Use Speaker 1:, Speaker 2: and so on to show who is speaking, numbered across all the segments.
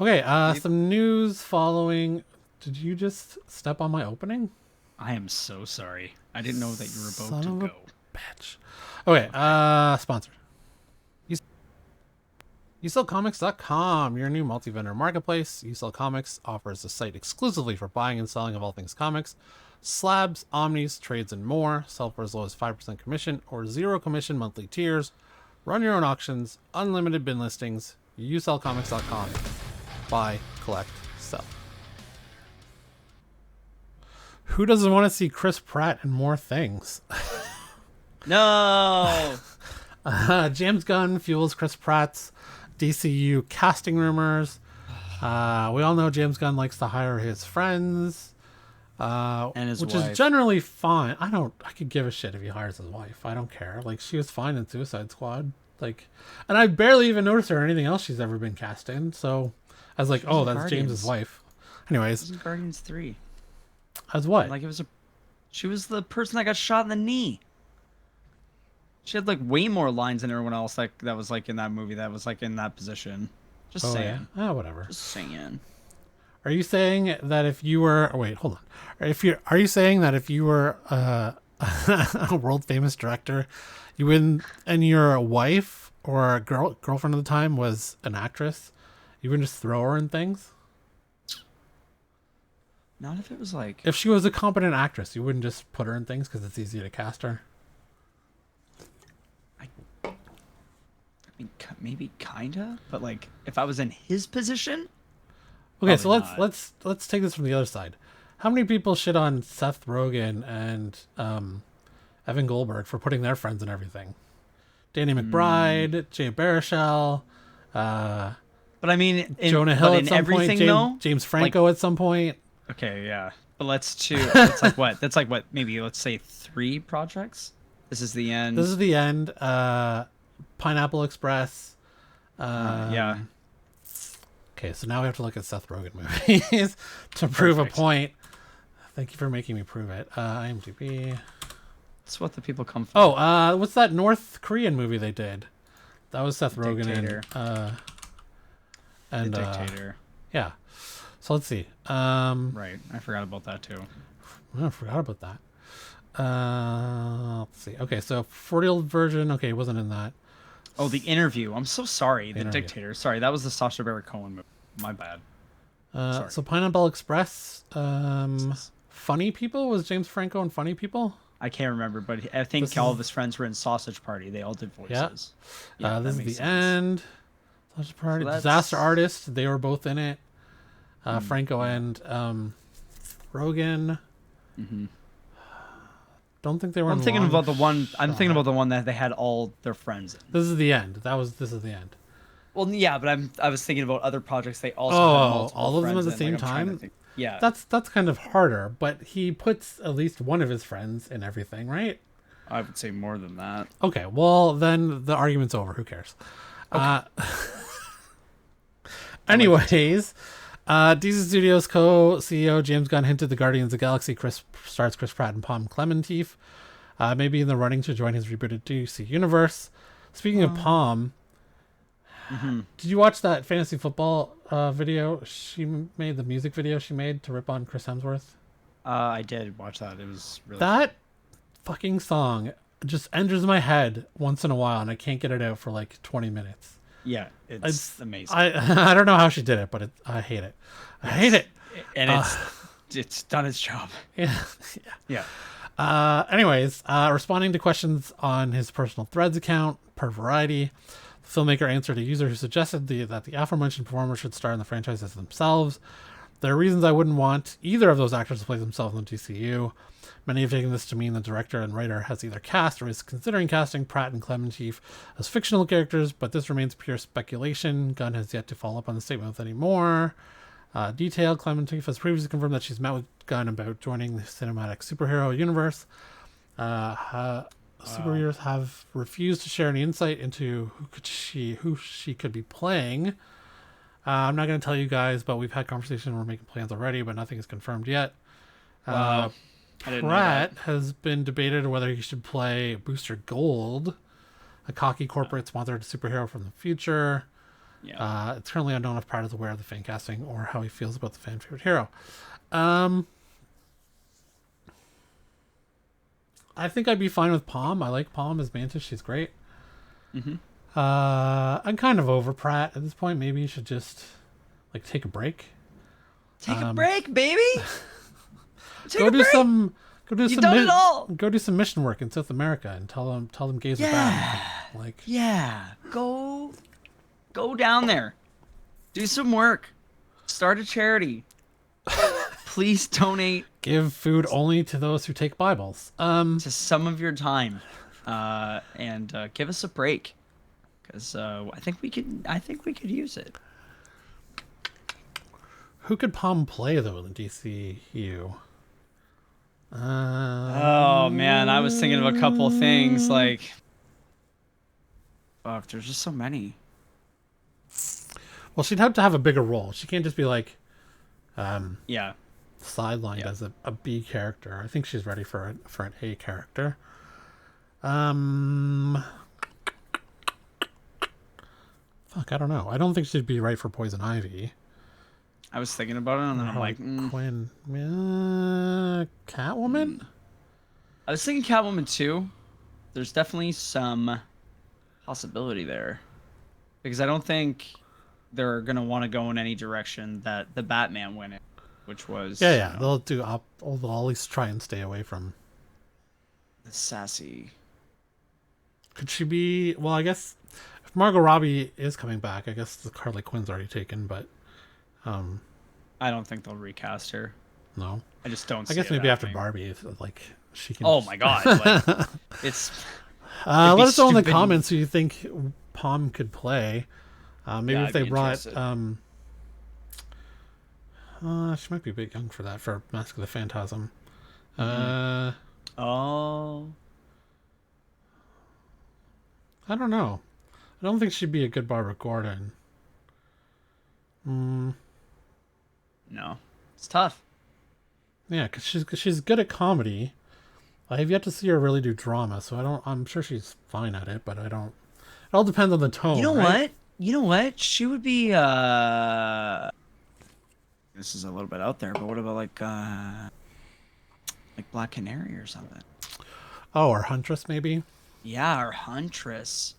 Speaker 1: Okay, some news following. Did you just step on my opening?
Speaker 2: I am so sorry. I didn't know that you were about
Speaker 1: Son
Speaker 2: to
Speaker 1: of a
Speaker 2: go.
Speaker 1: bitch. Okay,
Speaker 2: Okay.
Speaker 1: sponsor. YouSellComics.com, your new multi-vendor marketplace. You Sell Comics offers a site exclusively for buying and selling of all things comics. Slabs, omnis, trades, and more. Sell for as low as 5% commission or zero commission monthly tiers. Run your own auctions, unlimited bin listings. YouSellComics.com. Buy, collect, sell. Who doesn't want to see Chris Pratt in more things?
Speaker 2: No.
Speaker 1: James Gunn fuels Chris Pratt's DCU casting rumors. We all know James Gunn likes to hire his friends,
Speaker 2: And his
Speaker 1: which is
Speaker 2: wife.
Speaker 1: generally fine. I could give a shit if he hires his wife. I don't care. Like, she was fine in Suicide Squad. Like, and I barely even noticed her or anything else she's ever been cast in. So I was like,
Speaker 2: She was
Speaker 1: oh,
Speaker 2: in
Speaker 1: that's James's
Speaker 2: Guardians.
Speaker 1: wife.
Speaker 2: She
Speaker 1: Anyways,
Speaker 2: was in Guardians 3.
Speaker 1: as what?
Speaker 2: Like she was the person that got shot in the knee. She had like way more lines than everyone else that was like in that movie that was like in that position. Just
Speaker 1: Oh yeah,
Speaker 2: saying.
Speaker 1: whatever.
Speaker 2: Just saying.
Speaker 1: Are you saying that if you were? Oh, wait, hold on. Are you saying that if you were a world famous director, you wouldn't, and your wife or girlfriend at the time was an actress, you wouldn't just throw her in things?
Speaker 2: Not if it was like
Speaker 1: If she was a competent actress, you wouldn't just put her in things because it's easy to cast her.
Speaker 2: I mean maybe kinda, but like if I was in his position,
Speaker 1: Okay, so
Speaker 2: probably not.
Speaker 1: let's take this from the other side. How many people shit on Seth Rogen and Evan Goldberg for putting their friends in everything? Danny
Speaker 2: Mm,
Speaker 1: McBride, Jay Baruchel, uh,
Speaker 2: but I mean
Speaker 1: Jonah
Speaker 2: but
Speaker 1: Hill at
Speaker 2: in
Speaker 1: some point,
Speaker 2: everything though,
Speaker 1: James
Speaker 2: like
Speaker 1: Franco at some point.
Speaker 2: okay, yeah. But that's like what? That's like what, maybe let's say 3 projects? This is the
Speaker 1: This
Speaker 2: end.
Speaker 1: is the end. Pineapple Express.
Speaker 2: Yeah.
Speaker 1: Um, okay, so now we have to look at Seth Rogen movies to prove a
Speaker 2: Perfect.
Speaker 1: point. Thank you for making me prove it. IMDb.
Speaker 2: That's what the people come for.
Speaker 1: Oh, what's that North Korean movie they did? That was Seth Rogen
Speaker 2: Dictator. The
Speaker 1: and
Speaker 2: Dictator.
Speaker 1: yeah. So let's see.
Speaker 2: Right. I forgot about that too.
Speaker 1: I forgot about that. Let's see. Okay, so 40-year-old version. Okay, it wasn't in that.
Speaker 2: Oh, The Interview. I'm so sorry. The
Speaker 1: Interview.
Speaker 2: Dictator. Sorry, that was the Sacha Baron Cohen movie. My bad. Sorry.
Speaker 1: So Pineapple Express. Funny People was James Franco and Funny People.
Speaker 2: I can't remember, but I think all of his friends were in Sausage Party. They all did
Speaker 1: Yeah.
Speaker 2: voices. Yeah, that
Speaker 1: This is
Speaker 2: makes
Speaker 1: the
Speaker 2: sense.
Speaker 1: end. Sausage Party.
Speaker 2: So
Speaker 1: Disaster
Speaker 2: that's
Speaker 1: Artist. They were both in it. Franco
Speaker 2: yeah.
Speaker 1: and Rogan.
Speaker 2: Mm-hmm.
Speaker 1: Don't think they were.
Speaker 2: I'm
Speaker 1: in
Speaker 2: thinking
Speaker 1: Long
Speaker 2: about the one. I'm thinking
Speaker 1: Shot.
Speaker 2: about the one that they had all their friends in.
Speaker 1: This is the end. This is the end.
Speaker 2: Well, yeah, but I was thinking about other projects they also had
Speaker 1: Oh,
Speaker 2: multiple
Speaker 1: all of them at
Speaker 2: friends
Speaker 1: the
Speaker 2: in.
Speaker 1: same
Speaker 2: Like, I'm trying to
Speaker 1: time.
Speaker 2: think. Yeah,
Speaker 1: That's kind of harder, but he puts at least one of his friends in everything, right?
Speaker 2: I would say more than that.
Speaker 1: Okay, well then the argument's over. Who cares? Anyways, DC Studios co-CEO James Gunn hinted the Guardians of the Galaxy stars Chris Pratt and Pom Clementif, maybe in the running to join his rebooted DC universe. Speaking of Pom, did you watch that fantasy football video she made? The music video she made to rip on Chris Hemsworth.
Speaker 2: I did watch that. It was really
Speaker 1: That fucking song just enters my head once in a while, and I can't get it out for like 20 minutes.
Speaker 2: yeah, it's amazing.
Speaker 1: I don't know how she did it, but I hate it. I hate it.
Speaker 2: And it's done its job.
Speaker 1: Yeah.
Speaker 2: Yeah.
Speaker 1: Anyways, responding to questions on his personal Threads account per Variety, the filmmaker answered a user who suggested that the aforementioned performers should star in the franchise as themselves. There are reasons I wouldn't want either of those actors to play themselves in the DCU. Many have taken this to mean the director and writer has either cast or is considering casting Pratt and Clementif as fictional characters, but this remains pure speculation. Gunn has yet to follow up on the statement with any more detail. Clementif has previously confirmed that she's met with Gunn about joining the cinematic superhero universe. Superheroes have refused to share any insight into who she could be playing. I'm not going to tell you guys, but we've had conversations. We're making plans already, but nothing is confirmed yet.
Speaker 2: Wow. I didn't know
Speaker 1: Pratt
Speaker 2: that.
Speaker 1: has been debated whether he should play Booster Gold, a cocky corporate sponsored superhero from the future.
Speaker 2: Yeah.
Speaker 1: It's currently unknown if Pratt is aware of the fan casting or how he feels about the fan favorite hero. I think I'd be fine with Pom. I like Pom as Mantis. She's great.
Speaker 2: Mm-hmm.
Speaker 1: I'm kind of over Pratt at this point. Maybe you should just like take a break.
Speaker 2: Take a break, baby.
Speaker 1: Go do some.
Speaker 2: You've done it all.
Speaker 1: Go do some mission work in South America and tell them gays are bad. Like,
Speaker 2: yeah, go down there, do some work, start a charity. Please donate.
Speaker 1: Give food only to those who take Bibles.
Speaker 2: To some of your time, and give us a break, because I think we could use it.
Speaker 1: Who could Pom play though in the DCU?
Speaker 2: Oh man, I was thinking of a couple things like. Fuck, there's just so many.
Speaker 1: Well, she'd have to have a bigger role. She can't just be like,
Speaker 2: yeah,
Speaker 1: sidelined as a B character. I think she's ready for an A character. Fuck, I don't know. I don't think she'd be right for Poison Ivy.
Speaker 2: I was thinking about it, and then I'm like,
Speaker 1: Quinn, Catwoman.
Speaker 2: I was thinking Catwoman too. There's definitely some possibility there, because I don't think they're gonna want to go in any direction that the Batman went in, which was
Speaker 1: Yeah. They'll at least try and stay away from
Speaker 2: the sassy.
Speaker 1: Could she be? Well, I guess if Margot Robbie is coming back, I guess the Harley Quinn's already taken, but.
Speaker 2: I don't think they'll recast her.
Speaker 1: No,
Speaker 2: I just don't.
Speaker 1: I guess maybe after Barbie, if, like she can.
Speaker 2: Oh my god! Like, it's.
Speaker 1: Let us know in the comments who you think Pom could play. Maybe if they brought. She might be a bit young for that for Mask of the Phantasm.
Speaker 2: Oh.
Speaker 1: I don't know. I don't think she'd be a good Barbara Gordon.
Speaker 2: No, it's tough.
Speaker 1: Yeah, because she's good at comedy. I have yet to see her really do drama, so I'm sure she's fine at it, but I don't. It all depends on the tone.
Speaker 2: You know
Speaker 1: right?
Speaker 2: what? You know what? She would be. This is a little bit out there, but what about like Black Canary or something?
Speaker 1: Oh, or Huntress maybe.
Speaker 2: Yeah, or Huntress.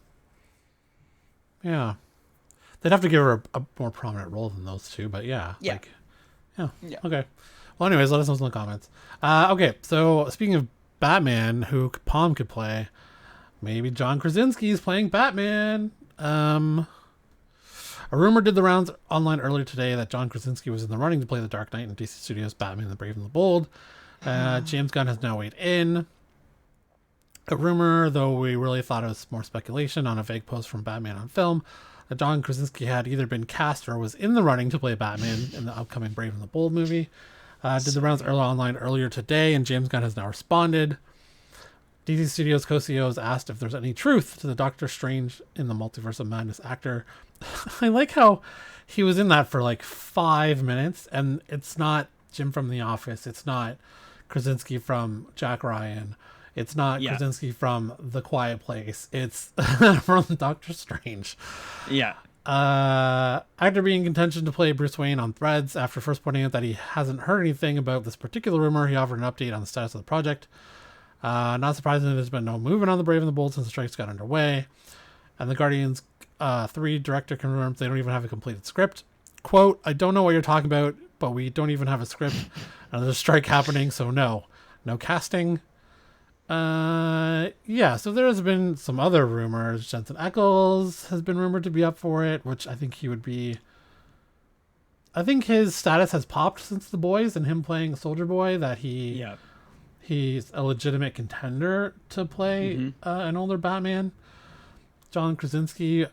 Speaker 1: Yeah, they'd have to give her a more prominent role than those two, but yeah.
Speaker 2: Yeah.
Speaker 1: Yeah. Okay. Well, anyways, let us know in the comments. Okay, so speaking of Batman, who Pom could play, maybe John Krasinski is playing Batman. A rumor did the rounds online earlier today that John Krasinski was in the running to play the Dark Knight in DC Studios' Batman: The Brave and the Bold. James Gunn has now weighed in. A rumor, though we really thought it was more speculation on a vague post from Batman on Film, that John Krasinski had either been cast or was in the running to play Batman in the upcoming Brave and the Bold movie. Did the rounds online earlier today, and James Gunn has now responded. DC Studios co-CEOs asked if there's any truth to the Doctor Strange in the Multiverse of Madness actor. I like how he was in that for like 5 minutes, and it's not Jim from The Office. It's not Krasinski from Jack Ryan. It's not Krasinski from The Quiet Place. It's from Doctor Strange.
Speaker 2: Yeah.
Speaker 1: Actor being in contention to play Bruce Wayne on Threads after first pointing out that he hasn't heard anything about this particular rumor. He offered an update on the status of the project. Not surprisingly, there's been no movement on The Brave and the Bold since the strikes got underway. And the Guardians 3 director confirmed they don't even have a completed script. Quote, I don't know what you're talking about, but we don't even have a script. And there's a strike happening, so no casting. Yeah, so there has been some other rumors. Jensen Ackles has been rumored to be up for it, which I think he would be. I think his status has popped since The Boys and him playing Soldier Boy, that he's a legitimate contender to play an older Batman. John Krasinski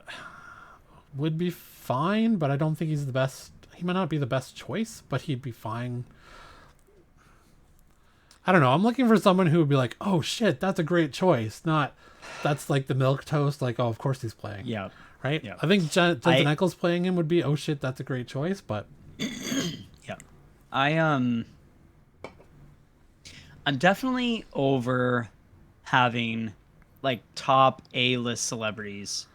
Speaker 1: would be fine, but I don't think he's the best. He might not be the best choice, but he'd be fine. I don't know. I'm looking for someone who would be like, oh shit, that's a great choice. Not, that's like the milquetoast, like, oh, of course he's playing.
Speaker 2: Yeah.
Speaker 1: Right?
Speaker 2: Yeah.
Speaker 1: I think Jensen Ackles playing him would be, oh shit, that's a great choice, but.
Speaker 2: Yeah. I'm definitely over having like top A-list celebrities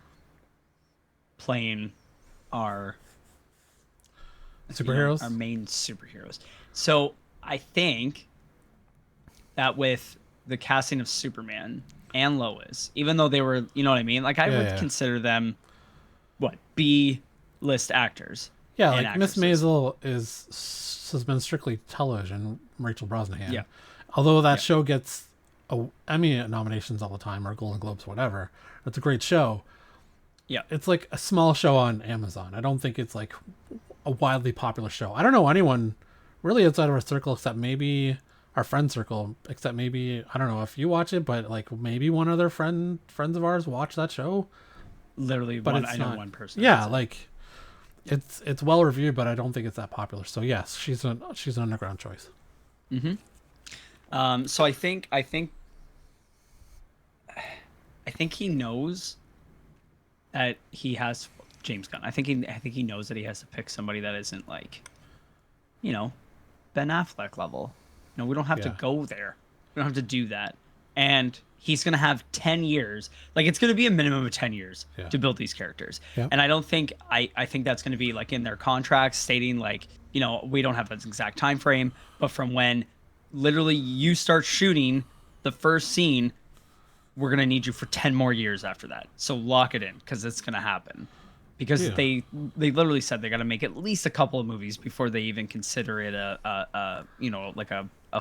Speaker 2: playing our
Speaker 1: Superheroes.
Speaker 2: our main superheroes. So I think that with the casting of Superman and Lois, even though they were, you know what I mean? Like I would consider them B-list actors.
Speaker 1: Yeah,
Speaker 2: and
Speaker 1: like Miss
Speaker 2: actresses.
Speaker 1: Maisel has been strictly television. Rachel Brosnahan.
Speaker 2: Yeah.
Speaker 1: Although that show gets Emmy nominations all the time, or Golden Globes, whatever. It's a great show.
Speaker 2: Yeah.
Speaker 1: It's like a small show on Amazon. I don't think it's like a wildly popular show. I don't know anyone really outside of our circle except maybe our friend circle, except maybe, I don't know if you watch it, but like maybe one other friends of ours watch that show.
Speaker 2: Literally,
Speaker 1: But
Speaker 2: I know one person.
Speaker 1: Yeah, like it's well reviewed, but I don't think it's that popular. So yes, she's an underground choice.
Speaker 2: So I think he knows that he has James Gunn. I think he knows that he has to pick somebody that isn't like, Ben Affleck level. No, we don't have to go there. We don't have to do that. And he's gonna have 10 years. Like it's gonna be a minimum of 10 years to build these characters.
Speaker 1: Yeah.
Speaker 2: And I don't think I think that's gonna be like in their contracts stating like, we don't have an exact time frame, but from when literally you start shooting the first scene, we're going to need you for 10 more years after that. So lock it in because it's going to happen. Because they literally said they got to make at least a couple of movies before they even consider it a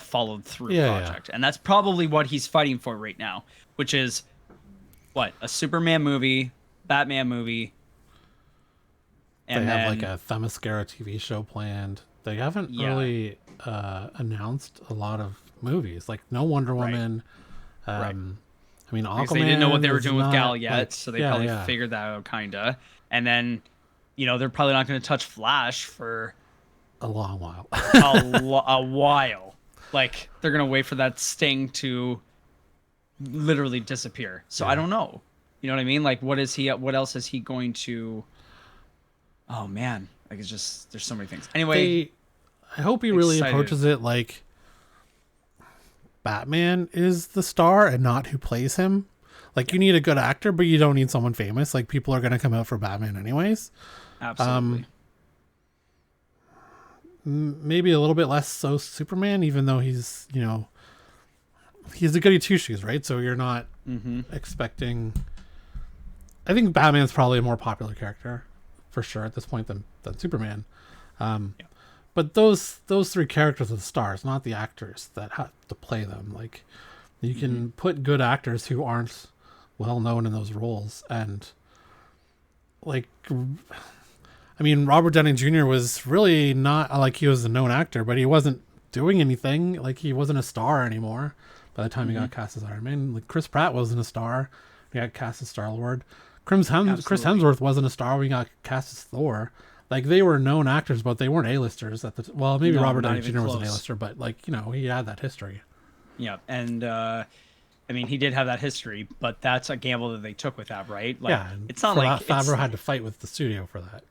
Speaker 2: followed through project. And that's probably what he's fighting for right now, which is a Superman movie, Batman movie.
Speaker 1: And they have like a Themyscira TV show planned. They haven't really announced a lot of movies. Like no Wonder Woman.
Speaker 2: Right.
Speaker 1: I mean, Aquaman.
Speaker 2: Because they didn't know what they were doing with Gal yet,
Speaker 1: like,
Speaker 2: so they probably figured that out, kinda. And then, they're probably not going to touch Flash for
Speaker 1: a long while.
Speaker 2: a while. Like they're going to wait for that sting to literally disappear. So I don't know. You know what I mean? Like, what else is he going to? Oh man, like it's just there's so many things. Anyway,
Speaker 1: I hope he really approaches it like Batman is the star and not who plays him. Like you need a good actor, but you don't need someone famous. Like people are going to come out for Batman anyways.
Speaker 2: Absolutely.
Speaker 1: Maybe a little bit less so Superman, even though he's a goody two shoes, right? So you're not expecting. I think Batman's probably a more popular character for sure at this point than Superman. But those three characters are the stars, not the actors that have to play them. Like you can put good actors who aren't well known in those roles, and like I mean Robert Downey Jr. was really not like he was a known actor, but he wasn't doing anything. Like he wasn't a star anymore by the time he got cast as Iron Man. Like Chris Pratt wasn't a star. He got cast as Star-Lord. Chris Hemsworth wasn't a star when he got cast as Thor. Like they were known actors, but they weren't A-listers at the maybe Robert Downey Jr. was an A-lister, but like he had that history.
Speaker 2: Yeah, and I mean he did have that history, but that's a gamble that they took with that, right? Like,
Speaker 1: yeah,
Speaker 2: it's not like
Speaker 1: Favreau had to fight with the studio for that.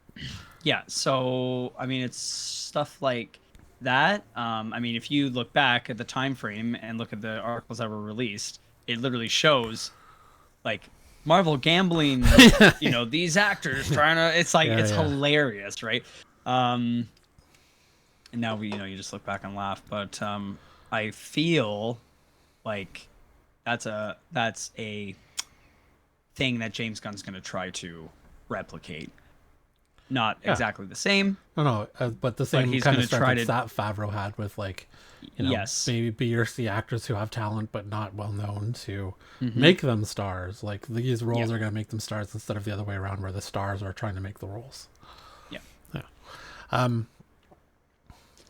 Speaker 2: Yeah, so I mean it's stuff like that. I mean if you look back at the time frame and look at the articles that were released, it literally shows like Marvel gambling, these actors trying to. It's like it's hilarious, right? And now you just look back and laugh, but I feel like that's a thing that James Gunn's going to try to replicate. Not exactly the same.
Speaker 1: No, but the same kind of stuff that Favreau had with like, maybe B or C actors who have talent but not well known to make them stars. Like these roles are going to make them stars instead of the other way around, where the stars are trying to make the roles. Yeah.
Speaker 2: And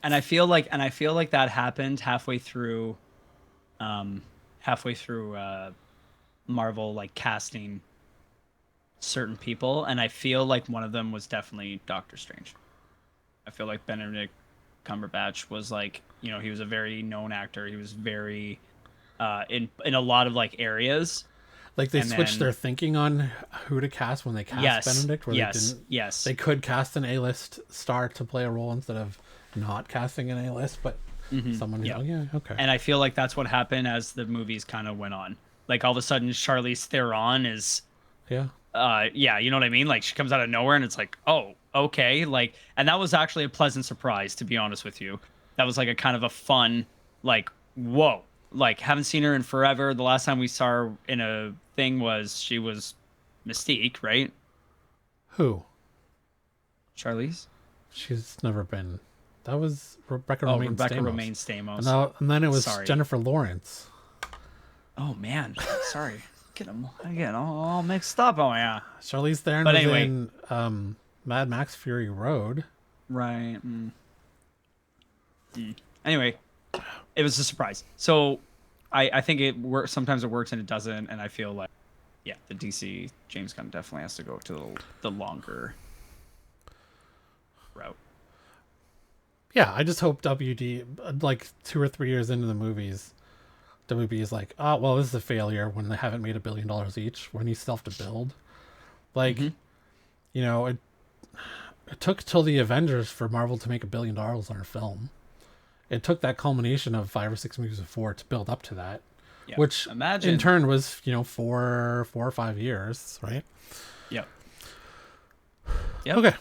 Speaker 2: I feel like that happened halfway through Marvel like casting certain people, and I feel like one of them was definitely Doctor Strange. I feel like Benedict Cumberbatch was like, he was a very known actor. He was very in a lot of like areas.
Speaker 1: Like they switched their thinking on who to cast when they cast Benedict. Where they could cast an A-list star to play a role instead of not casting an A-list, but someone who, okay.
Speaker 2: And I feel like that's what happened as the movies kind of went on. Like all of a sudden, Charlize Theron is yeah, you know what I mean? Like she comes out of nowhere and it's like, oh, okay. Like, and that was actually a pleasant surprise, to be honest with you. That was like a kind of a fun, like, whoa, like haven't seen her in forever. The last time we saw her in a thing was she was Mystique, right?
Speaker 1: Who?
Speaker 2: Charlize?
Speaker 1: She's never been. That was Rebecca
Speaker 2: Oh,
Speaker 1: Romaine
Speaker 2: Rebecca
Speaker 1: Stamos.
Speaker 2: Romaine Stamos.
Speaker 1: And then it was
Speaker 2: Sorry.
Speaker 1: Jennifer Lawrence.
Speaker 2: Oh man, sorry. I get all mixed up. Oh yeah.
Speaker 1: Charlize Theron
Speaker 2: But
Speaker 1: was
Speaker 2: anyway.
Speaker 1: in Mad Max Fury Road.
Speaker 2: Right. Anyway, it was a surprise. So I think it works. Sometimes it works and it doesn't. And I feel like, yeah, the DC James Gunn definitely has to go to the longer route.
Speaker 1: Yeah, I just hope WD, like 2 or 3 years into the movies, WB is like, oh, well, this is a failure when they haven't made $1 billion each, when you still have to build. Like, you know, it took till the Avengers for Marvel to make $1 billion on a film. It took that culmination of 5 or 6 movies before to build up to that,
Speaker 2: Yeah.
Speaker 1: which
Speaker 2: Imagine.
Speaker 1: in turn was, 4 or 5 years, right?
Speaker 2: Yep. Yep.
Speaker 1: Okay.